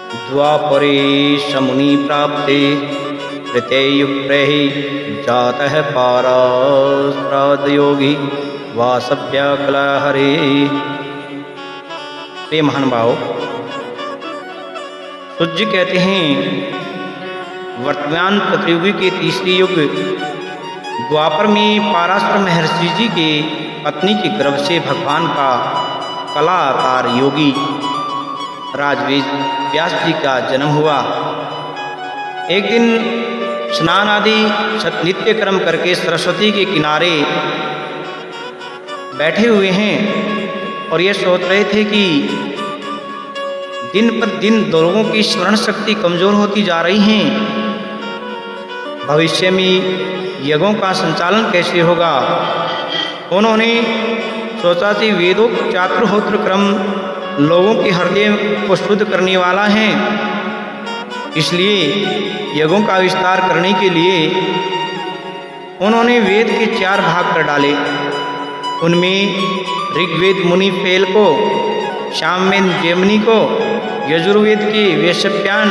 द्वापरे समुनि प्राप्ते प्रत्ययुक्प्रहि जातः पाराश्राद्धयोगी वासव्याकुला हरे। प्रिय महानुभाव, सूर्य कहते हैं वर्तमान कृतयुगी के तीसरे युग द्वापर में पाराशर महर्षि जी के पत्नी के गर्भ से भगवान का कला अवतार योगी राजवेद व्यास जी का जन्म हुआ। एक दिन स्नान आदि नित्य कर्म करके सरस्वती के किनारे बैठे हुए हैं और ये सोच रहे थे कि दिन पर दिन लोगों की स्मरण शक्ति कमजोर होती जा रही है, भविष्य में यज्ञों का संचालन कैसे होगा। उन्होंने सोचा कि वेदों चातुर्होत्र क्रम लोगों के हृदय को शुद्ध करने वाला है, इसलिए यज्ञों का विस्तार करने के लिए उन्होंने वेद के 4 भाग कर डाले। उनमें ऋग्वेद मुनि फेल को, सामवेद जैमिनी को, यजुर्वेद के वैशंपायन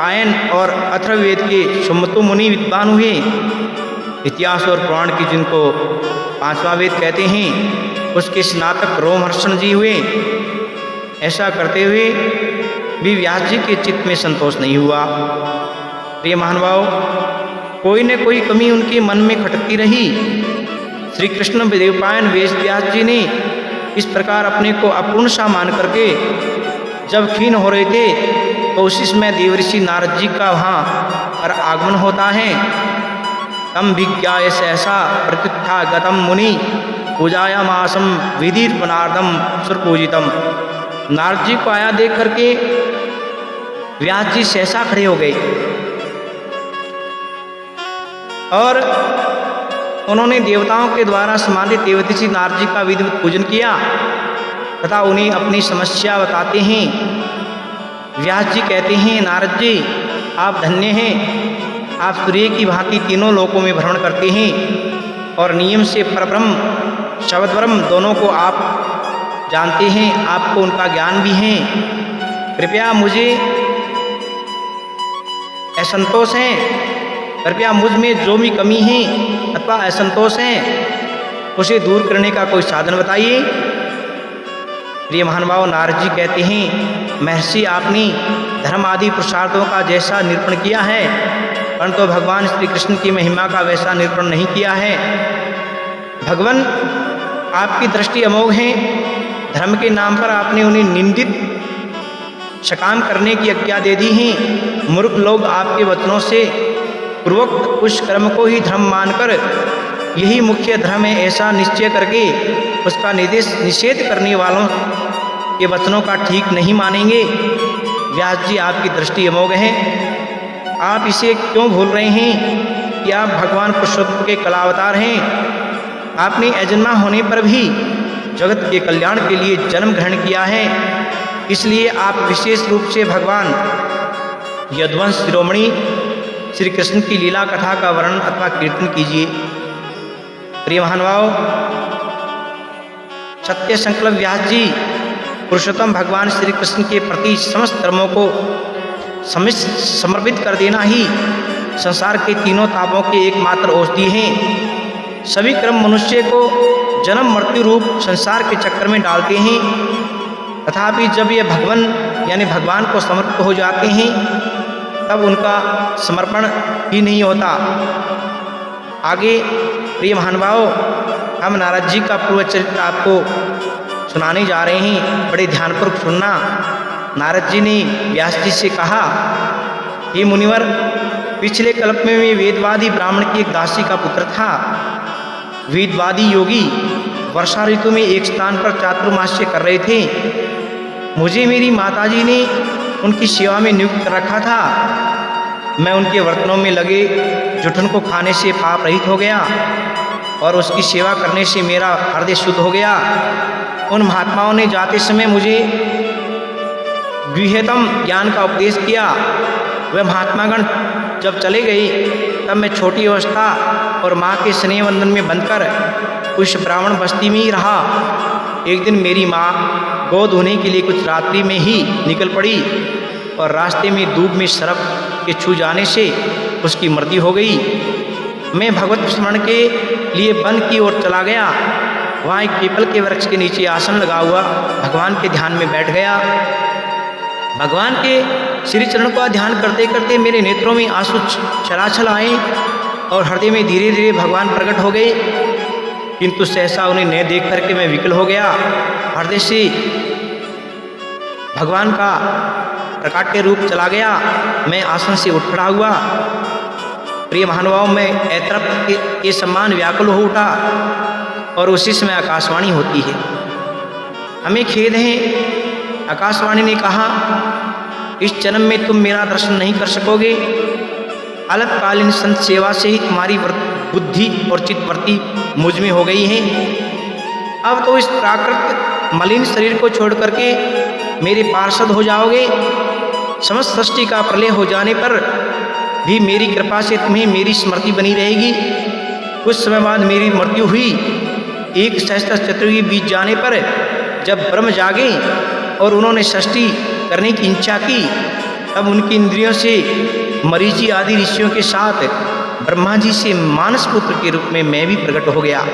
आयन और अथर्ववेद के सुमंतु मुनि विद्वान हुए। इतिहास और पुराण की जिनको 5वां वेद कहते हैं उसके स्नातक रोमहर्षण जी हुए। ऐसा करते हुए भी व्यास जी के चित्त में संतोष नहीं हुआ। प्रिय महानुभाव, कोई न कोई कमी उनके मन में खटकती रही। श्री कृष्ण देवपायन वेद व्यास जी ने इस प्रकार अपने को अपूर्ण सा मान करके जब क्षीण हो रहे थे तो उसी समय देवर्षि नारद जी का वहाँ पर आगमन होता है। तम विज्ञाय सहसा प्रत्युत्था गतम मुनि पूजायामासम विधिर्पणार्धम सुरपूजितम। नारद जी को आया देख करके व्यास जी सहसा खड़े हो गए और उन्होंने देवताओं के द्वारा सम्मानित देवतिषि नारद जी का विधिवत पूजन किया तथा उन्हें अपनी समस्या बताते हैं। व्यास जी कहते हैं, नारद जी आप धन्य हैं, आप सूर्य की भांति तीनों लोकों में भ्रमण करते हैं और नियम से परब्रह्म शब्द ब्रह्म दोनों को आप जानते हैं, आपको उनका ज्ञान भी है। कृपया मुझे असंतोष है, कृपया मुझ में जो भी कमी है अथवा असंतोष है उसे दूर करने का कोई साधन बताइए। प्रिय महानुभाव, नारद जी कहते हैं, महर्षि आपने धर्म आदि पुरुषार्थों का जैसा निरूपण किया है परंतु भगवान श्री कृष्ण की महिमा का वैसा निरूपण नहीं किया है। भगवान आपकी दृष्टि अमोघ है, धर्म के नाम पर आपने उन्हें निंदित सकाम करने की आज्ञा दे दी है। मूर्ख लोग आपके वचनों से पूर्वोक्त उस कर्म को ही धर्म मानकर यही मुख्य धर्म है ऐसा निश्चय करके उसका निषेध करने वालों के वचनों का ठीक नहीं मानेंगे। व्यास जी आपकी दृष्टि अमोघ है, आप इसे क्यों भूल रहे हैं कि आप भगवान पुरुषोत्तम के कलावतार हैं। आपने अजन्मा होने पर भी जगत के कल्याण के लिए जन्म ग्रहण किया है, इसलिए आप विशेष रूप से भगवान यदुवंश शिरोमणि श्री कृष्ण की लीला कथा का वर्णन अथवा कीर्तन कीजिए। प्रिय महानुभाव, सत्य संकल्प व्यास जी पुरुषोत्तम भगवान श्री कृष्ण के प्रति समस्त धर्मों को समर्पित कर देना ही संसार के तीनों तापों की एकमात्र औषधि है। सभी कर्म मनुष्य को जन्म मृत्यु रूप संसार के चक्कर में डालते हैं, तथापि जब ये भगवान यानी भगवान को समर्पित हो जाते हैं तब उनका समर्पण ही नहीं होता। आगे प्रिय महानुभाव, हम नारद जी का पूर्व चरित्र आपको सुनाने जा रहे हैं, बड़े ध्यानपूर्वक सुनना। नारद जी ने व्यास जी से कहा, हे मुनिवर, पिछले कल्प में मैं वेदवादी ब्राह्मण की एक दासी का पुत्र था। वेदवादी योगी वर्षा ऋतु में एक स्थान पर चातुर्मास्य कर रहे थे। मुझे मेरी माताजी ने उनकी सेवा में नियुक्त कर रखा था। मैं उनके बर्तनों में लगे जुठन को खाने से पाप रहित हो गया और उसकी सेवा करने से मेरा हृदय शुद्ध हो गया। उन महात्माओं ने जाते समय मुझे गुह्यतम ज्ञान का उपदेश किया। वह महात्मागण जब चले गए तब मैं छोटी अवस्था और माँ के स्नेह बंधन में बंधकर उस ब्राह्मण बस्ती में ही रहा। एक दिन मेरी माँ गोद होने के लिए कुछ रात्रि में ही निकल पड़ी और रास्ते में दूब में सर्प के छू जाने से उसकी मृत्यु हो गई। मैं भगवत स्मरण के लिए वन की ओर चला गया। वहाँ एक पीपल के वृक्ष के नीचे आसन लगा हुआ भगवान के ध्यान में बैठ गया। भगवान के श्री चरण का ध्यान करते करते मेरे नेत्रों में आंसू छलाछल आए और हृदय में धीरे धीरे भगवान प्रकट हो गए, किंतु सहसा उन्हें न देख करके मैं विकल हो गया। हृदय से भगवान का प्रकाट्य रूप चला गया। मैं आसन से उठ खड़ा हुआ। प्रिय महानुभाव में ऐतरप के समान व्याकुल हो उठा और उसी समय आकाशवाणी होती है। हमें खेद है, आकाशवाणी ने कहा, इस जन्म में तुम मेरा दर्शन नहीं कर सकोगे। अल्पकालीन संत सेवा से ही तुम्हारी बुद्धि और चित्तवृत्ति मुझ में हो गई है। अब तो इस प्राकृत मलिन शरीर को छोड़ करके मेरे पार्षद हो जाओगे। समस्त सृष्टि का प्रलय हो जाने पर भी मेरी कृपा से तुम्हें मेरी स्मृति बनी रहेगी। कुछ समय बाद मेरी मृत्यु हुई। एक सहस्त्र चतुर्युगी बीत जाने पर जब ब्रह्म जागे और उन्होंने सृष्टि करने की इच्छा की, तब उनकी इंद्रियों से मरीचि आदि ऋषियों के साथ ब्रह्मा जी से मानस पुत्र के रूप में मैं भी प्रकट हो गया।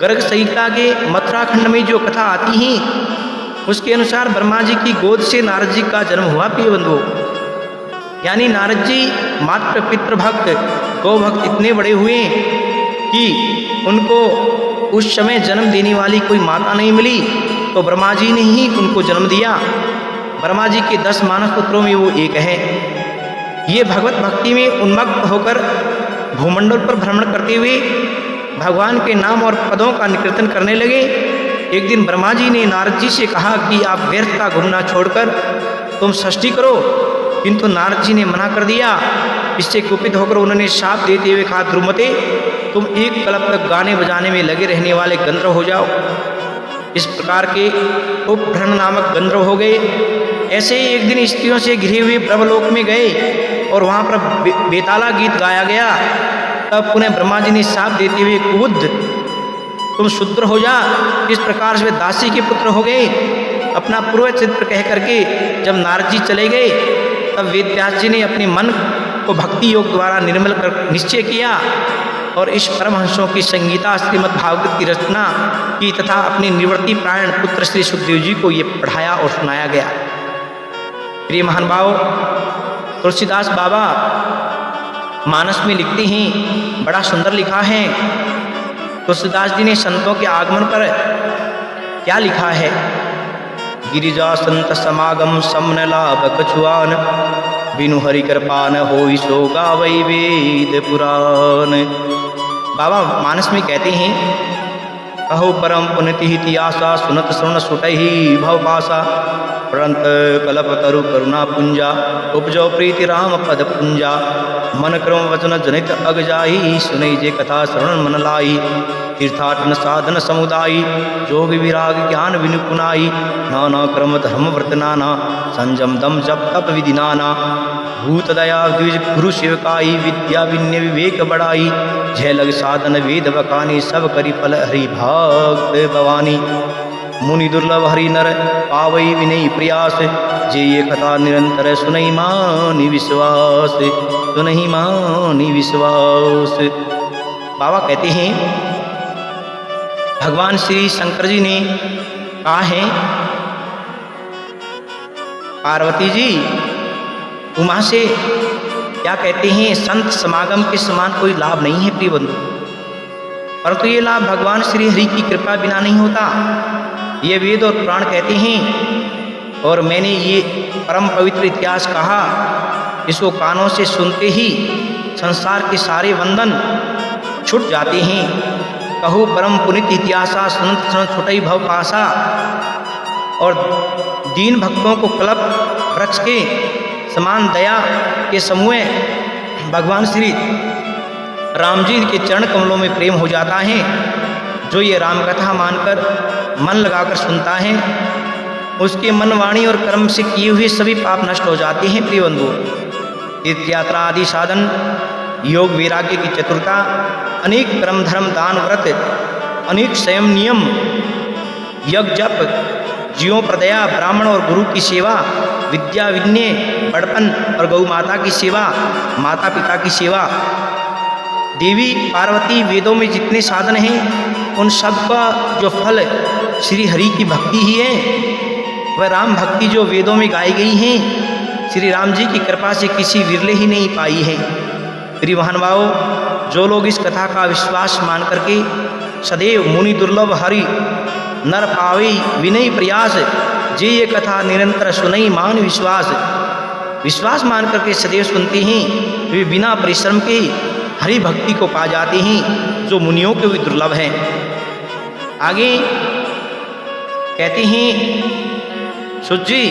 गर्ग संहिता के मथुरा खंड में जो कथा आती है, उसके अनुसार ब्रह्मा जी की गोद से नारद जी का जन्म हुआ। प्रिय बंधुओं, यानी नारद जी मात्र पितृभक्त गौ भक्त इतने बड़े हुए कि उनको उस समय जन्म देने वाली कोई माता नहीं मिली, तो ब्रह्मा जी ने ही उनको जन्म दिया। ब्रह्मा जी के 10 मानस पुत्रों में वो एक है। ये भगवत भक्ति में उन्मत्त होकर भूमंडल पर भ्रमण करते हुए भगवान के नाम और पदों का निकीर्तन करने लगे। एक दिन ब्रह्मा जी ने नारद जी से कहा कि आप व्यर्थ का घूमना छोड़कर तुम सृष्टि करो, किंतु नारद जी ने मना कर दिया। इससे कुपित होकर उन्होंने शाप देते हुए कहा, ध्रुवमते, तुम एक कल्प तक गाने बजाने में लगे रहने वाले गंधर्व हो जाओ। इस प्रकार के उपभ्रन नामक गंधर्व हो गए। ऐसे ही एक दिन स्त्रियों से घिरे हुए ब्रह्मलोक में गए और वहाँ पर बेताला गीत गाया गया। तब पुनः ब्रह्मा जी ने शाप देते हुए कुबुद्ध, तुम शूद्र हो जा। इस प्रकार से वे दासी के पुत्र हो गए। अपना पूर्व चित्र कह करके जब नारद जी चले गए, तब वेद व्यास जी ने अपने मन को भक्ति योग द्वारा निर्मल कर निश्चय किया और इस परमहंसों की संगीता श्रीमद् भागवत की रचना की तथा अपने निवृत्ति प्राण पुत्र श्री सुखदेव जी को ये पढ़ाया और सुनाया गया। प्रिय महानुभाव, तुलसीदास बाबा मानस में लिखते हैं, बड़ा सुंदर लिखा है। तुलसीदास जी ने संतों के आगमन पर क्या लिखा है? गिरिजा संत समागम समन लाभ कछुआन, बिनु हरि कृपान होई सो गावई वेद पुराण। बाबा मानस में कहते हैं, कहो परम पुनिति इतिहासा, सुनत श्रवण सुटहि भव पासा, प्रणत कलप तरु करुणा पुंजा, उपजो प्रीति राम पद पुंजा, मन क्रम वचन जनित अग जाई, सुनई जे कथा श्रवण मन लाई, तीर्थाटन साधन समुदायी, जोग विराग ज्ञान विनु पुनाई, नाना क्रम धर्म व्रत नाना, संजम दम जप तप विधि नाना, भूत दया द्विज गुरु शिवकाई, विद्या विन्य विवेक बढ़ाई, जय लग साधन वेद बकानी, सब करि फल हरि भक्त भवानी, मुनि दुर्लभ हरि नर पावई विनय प्रयास, जे ये कथा निरंतर सुनई मानी विश्वास, सुनई मानी विश्वास। बाबा कहते हैं, भगवान श्री शंकर जी ने कहा है, पार्वती जी उमा से क्या कहते हैं, संत समागम के समान कोई लाभ नहीं है प्रिय बंधु, परंतु ये लाभ भगवान श्री हरि की कृपा बिना नहीं होता। ये वेद और पुराण कहते हैं और मैंने ये परम पवित्र इतिहास कहा, इसको कानों से सुनते ही संसार के सारे बंधन छूट जाते हैं। कहो परम पुनित इतिहासा, सुनत सुनत छुटई भव पासा। और दीन भक्तों को कल्प वृक्ष के समान दया के समूह भगवान श्री राम जी के चरण कमलों में प्रेम हो जाता है। जो ये राम कथा मानकर मन लगाकर सुनता है, उसके मन वाणी और कर्म से किए हुए सभी पाप नष्ट हो जाते हैं। प्रिय बंधु, तीर्थ यात्रा आदि साधन, योग वैराग्य की चतुरता, अनेक कर्म धर्म दान व्रत, अनेक संयम नियम, यज्ञ जप जीवों पर दया, ब्राह्मण और गुरु की सेवा, विद्या विनय, बड़पन और गौ माता की सेवा, माता पिता की सेवा, देवी पार्वती, वेदों में जितने साधन हैं उन सब का जो फल श्री हरि की भक्ति ही है। वह राम भक्ति जो वेदों में गाई गई हैं, श्री राम जी की कृपा से किसी विरले ही नहीं पाई है। प्रिय महानुभावों, जो लोग इस कथा का विश्वास मान करके सदैव मुनि दुर्लभ हरि नर पावे विनय प्रयास, जे ये कथा निरंतर सुनई मान विश्वास मान करके सदैव सुनते हैं, वे बिना परिश्रम के हरि भक्ति को पा जाते हैं, जो मुनियों के भी दुर्लभ है। आगे कहते हैं सुत जी,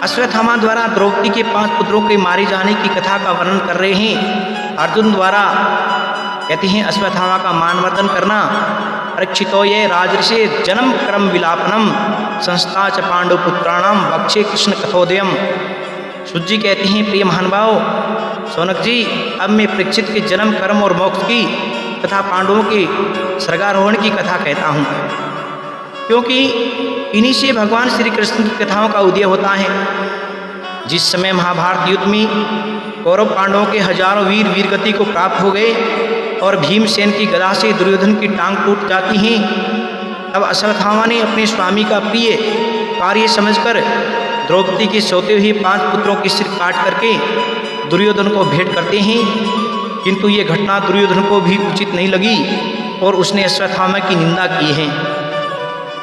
अश्वत्थामा द्वारा द्रौपदी के 5 पुत्रों के मारे जाने की कथा का वर्णन कर रहे हैं। अर्जुन द्वारा कहते हैं अश्वत्थामा का मानवर्धन करना, परीक्षितो ये राजर्षि जन्म क्रम विलापनम संस्था च पांडु पुत्राणाम वक्षे कृष्ण कथोदयम। सुत जी कहते हैं प्रिय महानुभाव, सौनक जी, अब मैं परीक्षित के जन्म कर्म और मोक्ष की तथा पांडवों के स्वर्गारोहण की कथा कहता हूँ, क्योंकि इन्हीं से भगवान श्री कृष्ण की कथाओं का उदय होता है। जिस समय महाभारत युद्ध में कौरव पांडवों के हजारों वीर वीरगति को प्राप्त हो गए और भीमसेन की गदा से दुर्योधन की टांग टूट जाती हैं, तब अश्वत्थामा ने अपने स्वामी का प्रिय कार्य समझकर द्रौपदी के सोते हुए 5 पुत्रों के सिर काट करके दुर्योधन को भेंट करते हैं। किंतु ये घटना दुर्योधन को भी उचित नहीं लगी और उसने अश्वत्थामा की निंदा की है।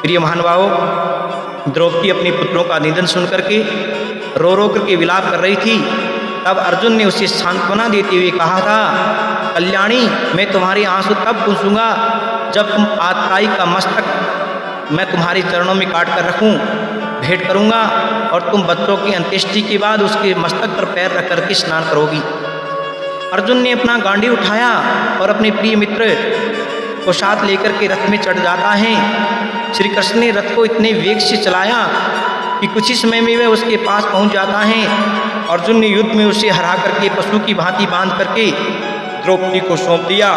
प्रिय महानुभावों, द्रौपदी अपने पुत्रों का निधन सुन करके रो रो करके विलाप कर रही थी। तब अर्जुन ने उसे सांत्वना देते हुए कहा था, कल्याणी, मैं तुम्हारे आंसू तब पूछूंगा जब तुम आतताई का मस्तक मैं तुम्हारे चरणों में काट कर रखूं, भेंट करूंगा और तुम बच्चों की अंत्येष्टि के बाद उसके मस्तक पर पैर रख करके स्नान करोगी। अर्जुन ने अपना गांडी उठाया और अपने प्रिय मित्र को साथ लेकर के रथ में चढ़ जाता है। श्री कृष्ण ने रथ को इतने वेग से चलाया कि कुछ ही समय में वह उसके पास पहुंच जाता है। अर्जुन ने युद्ध में उसे हरा करके पशु की भांति बांध करके द्रौपदी को सौंप दिया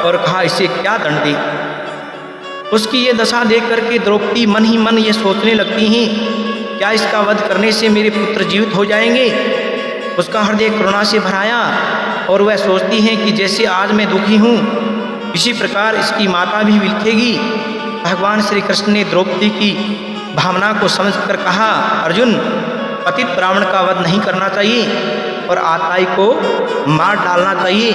और कहा, इसे क्या दंड दे। उसकी ये दशा देख करके द्रौपदी मन ही मन ये सोचने लगती हैं, क्या इसका वध करने से मेरे पुत्र जीवित हो जाएंगे। उसका हृदय करुणा से भराया और वह सोचती हैं कि जैसे आज मैं दुखी हूँ, इसी प्रकार इसकी माता भी विलखेगी। भगवान श्री कृष्ण ने द्रौपदी की भावना को समझकर कहा, अर्जुन, पतित ब्राह्मण का वध नहीं करना चाहिए और आताई को मार डालना चाहिए।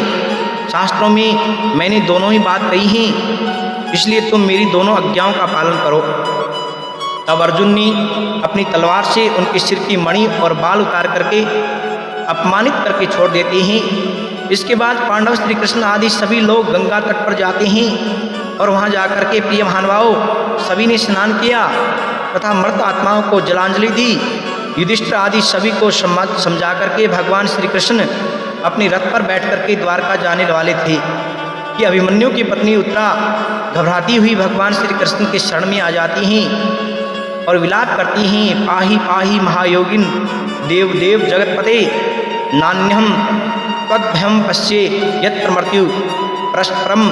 शास्त्रों में मैंने दोनों ही बात कही हैं, इसलिए तुम मेरी दोनों आज्ञाओं का पालन करो। तब अर्जुन ने अपनी तलवार से उनके सिर की मणि और बाल उतार करके अपमानित करके छोड़ देते हैं। इसके बाद पांडव, श्री कृष्ण आदि सभी लोग गंगा तट पर जाते हैं और वहाँ जाकर के प्रिय महानुभावों सभी ने स्नान किया तथा मृत आत्माओं को जलांजलि दी। युधिष्ठिर आदि सभी को समझा करके भगवान श्री कृष्ण अपने रथ पर बैठ करके द्वारका जाने वाले थे कि अभिमन्यु की पत्नी उत्तरा घबराती हुई भगवान श्री कृष्ण के शरण में आ जाती हैं और विलाप करती हैं, पाहि पाहि महायोगिन देव देव जगतपते नान्यहम तद्भयम पश्ये यत्र मृत्यु परस्परम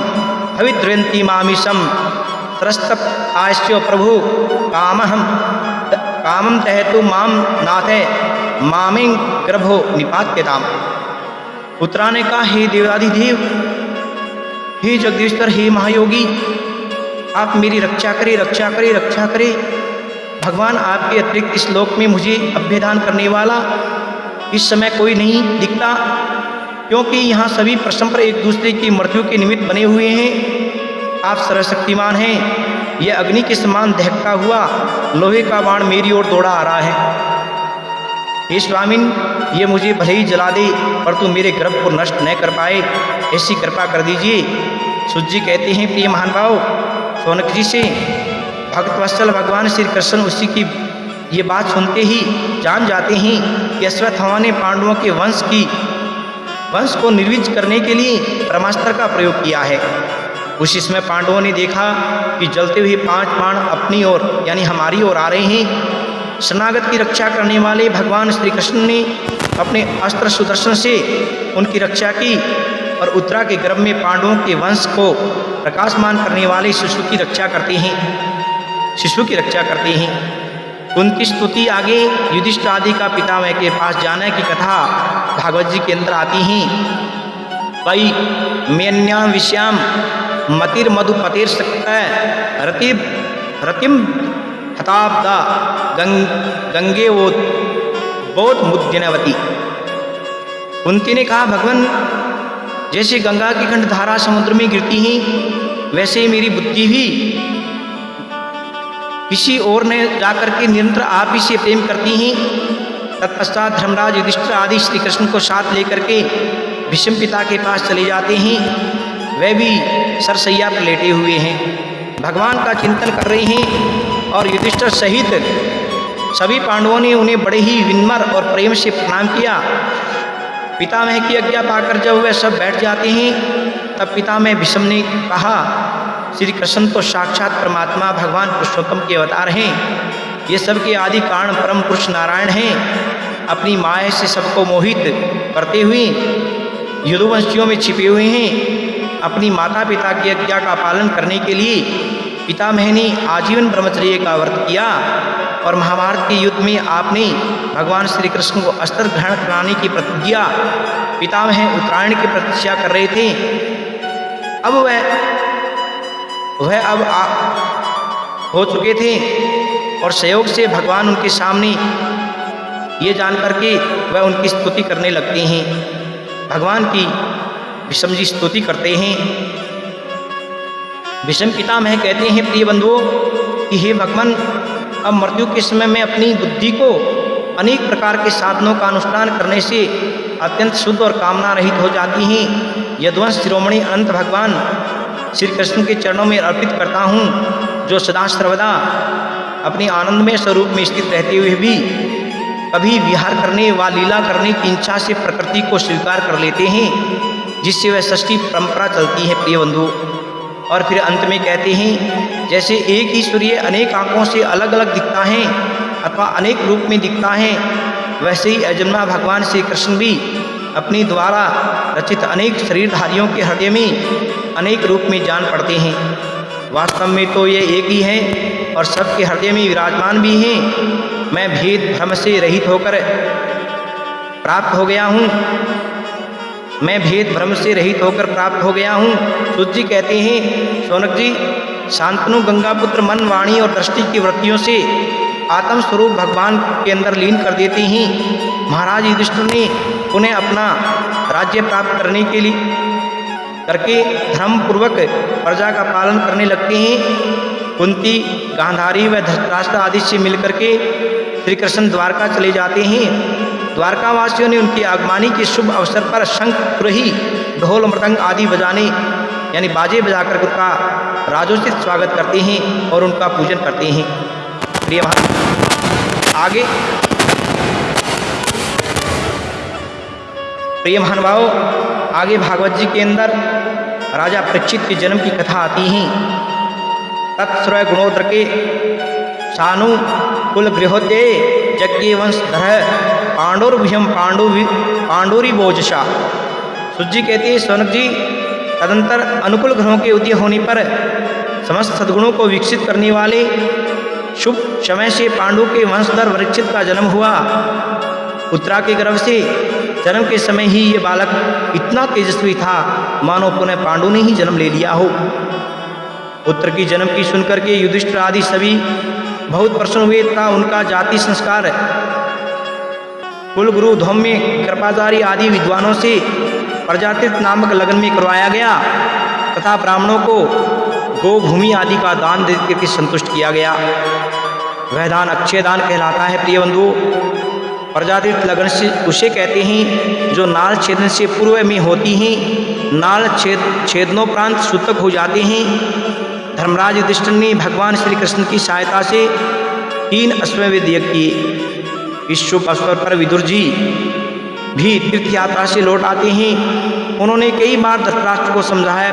भविद्रयन्ति मामिषम सरस्तप्ताश्च प्रभु कामम तहेतु माम नाथे मामें गर्भो निपात्यताम। उत्तरा ने कहा, हे देवाधिदेव, हे जगदीश्वर, हे महायोगी, आप मेरी रक्षा करें, रक्षा करें, रक्षा करें। भगवान, आपके अतिरिक्त इस लोक में मुझे अभ्यदान करने वाला इस समय कोई नहीं दिखता, क्योंकि यहाँ सभी परस्पर एक दूसरे की मृत्यु के निमित्त बने हुए हैं। आप सर्वशक्तिमान हैं। यह अग्नि के समान दहकता हुआ लोहे का बाण मेरी ओर दौड़ा आ रहा है। हे स्वामिन, ये मुझे भले ही जला दे, पर तू मेरे गर्भ को नष्ट न कर पाए, ऐसी कृपा कर दीजिए। सुत जी कहते हैं, प्रिय महानुभाव, शौनक जी से भक्तवत्सल भगवान श्री कृष्ण उसी की ये बात सुनते ही जान जाते हैं कि अश्वत्थामा ने पांडवों के वंश को निर्वीज करने के लिए ब्रह्मास्त्र का प्रयोग किया है। उसी समय पांडवों ने देखा कि जलते हुए 5 बाण अपनी ओर यानी हमारी ओर आ रहे हैं। शरणागत की रक्षा करने वाले भगवान श्री कृष्ण ने अपने अस्त्र सुदर्शन से उनकी रक्षा की और उत्तरा के गर्भ में पांडवों के वंश को प्रकाशमान करने वाले शिशु की रक्षा करते हैं। शिशु की रक्षा करते हैं। कुंती स्तुति आगे युधिष्ठिर आदि का पितामह के पास जाने की कथा भागवत जी के अंदर आती हैं। वही मेन्याम विश्याम मतिर मधुपतिर रतिम हताब्दा गंगे वो बहुत मुद्यनवती। कुंती ने कहा, भगवान जैसे गंगा की खंड धारा समुद्र में गिरती हैं, वैसे ही मेरी बुद्धि भी किसी और ने जाकर के निरंतर आप ही से प्रेम करती हैं। तत्पश्चात धर्मराज युधिष्ठिर आदि श्री कृष्ण को साथ लेकर के भीष्म पिता के पास चले जाते हैं। वे भी सरसैया पर लेटे हुए हैं, भगवान का चिंतन कर रहे हैं और युधिष्ठिर सहित सभी पांडवों ने उन्हें बड़े ही विनम्र और प्रेम से प्रणाम किया। पितामह की आज्ञा पाकर जब वे सब बैठ जाते हैं, तब पितामह भीष्म ने कहा, श्री कृष्ण तो साक्षात परमात्मा भगवान पुरुषोत्तम के अवतार हैं। ये सब के आदि कारण परम पुरुष नारायण हैं। अपनी माया से सबको मोहित करते हुए यदुवंशियों में छिपे हुए हैं। अपनी माता पिता की आज्ञा का पालन करने के लिए पितामह ने आजीवन ब्रह्मचर्य का व्रत किया और महाभारत के युद्ध में आपने भगवान श्री कृष्ण को अस्त्र ग्रहण कराने की प्रतिज्ञा पितामह उत्तरायण की प्रतीक्षा कर रहे थे। अब वह हो चुके थे और सहयोग से भगवान उनके सामने ये जान करके वह उनकी स्तुति करने लगते हैं। भगवान की भीष्म जी स्तुति करते हैं। भीष्म पितामह कहते हैं, प्रिय बंधुओं कि हे भगवान, अब मृत्यु के समय में अपनी बुद्धि को अनेक प्रकार के साधनों का अनुष्ठान करने से अत्यंत शुद्ध और कामना रहित हो जाती हैं। यदुवंश शिरोमणि अनंत भगवान श्री कृष्ण के चरणों में अर्पित करता हूँ, जो सदा सर्वदा अपने आनंदमय स्वरूप में स्थित रहते हुए भी कभी विहार करने व लीला करने की इच्छा से प्रकृति को स्वीकार कर लेते हैं, जिससे वह सृष्टि परंपरा चलती है। प्रिय बंधु, और फिर अंत में कहते हैं, जैसे एक ही सूर्य अनेक आँखों से अलग अलग दिखता है अथवा अनेक रूप में दिखता है, वैसे ही अजन्मा भगवान श्री कृष्ण भी अपने द्वारा रचित अनेक शरीरधारियों के हृदय में अनेक रूप में जान पड़ते हैं। वास्तव में तो ये एक ही हैं और सबके हृदय में विराजमान भी हैं। मैं भेद भ्रम से रहित होकर प्राप्त हो गया हूँ। मैं भेद भ्रम से रहित होकर प्राप्त हो गया हूँ। सूत जी कहते हैं, शौनक जी, शांतनु गंगापुत्र मन वाणी और दृष्टि की वृत्तियों से आत्म स्वरूप भगवान के अंदर लीन कर देते हैं। महाराज युधिष्ठिर ने उन्हें अपना राज्य प्राप्त करने के लिए करके धर्म पूर्वक प्रजा का पालन करने लगते हैं। कुंती, गांधारी व धृतराष्ट्र आदि से मिलकर के श्री कृष्ण द्वारका चले जाते हैं। द्वारकावासियों ने उनकी आगमनी के शुभ अवसर पर शंख, तुरही, ढोल, मृदंग आदि बजाने यानी बाजे बजाकर उनका राजोचित स्वागत करते हैं और उनका पूजन करते हैं। प्रिय महानुभाव, आगे भागवत जी के अंदर राजा परीक्षित के जन्म की कथा आती है। तत्श्रय गुणोद्र के शानु कुल गृहोदय यज्ञ वंशधर पांडुर्भ्यम पांडुरी बोजशा। सुजी कहते हैं, सौनक जी, तदंतर अनुकूल ग्रहों के उदय होने पर समस्त सद्गुणों को विकसित करने वाले शुभ समय से पांडु के वंशधर परीक्षित का जन्म हुआ। उत्तरा के गर्भ से जन्म के समय ही ये बालक इतना तेजस्वी था मानो पुनः पांडु ने ही जन्म ले लिया हो। पुत्र की जन्म की सुनकर के युधिष्ठिर आदि सभी बहुत प्रसन्न हुए तथा उनका जाति संस्कार कुलगुरु धौम्य, कृपाचारी आदि विद्वानों से प्रजातीर्थ नामक लगन में करवाया गया तथा ब्राह्मणों को गो भूमि आदि का दान देकर के संतुष्ट किया गया। वह दान अक्षय दान कहलाता है। प्रिय बंधु, प्रजातीर्थ लगन से उसे कहते हैं जो नाल छेदन से पूर्व में होती हैं। नाल छेदनोपरांत सूतक हो जाते हैं। धर्मराज युधिष्ठिर ने भगवान श्री कृष्ण की सहायता से 3 अश्वमेध यज्ञ किए। इस शुभ अवसर पर विदुर जी भी तीर्थ यात्रा से लौट आते हैं। उन्होंने कई बार धृतराष्ट्र को समझाया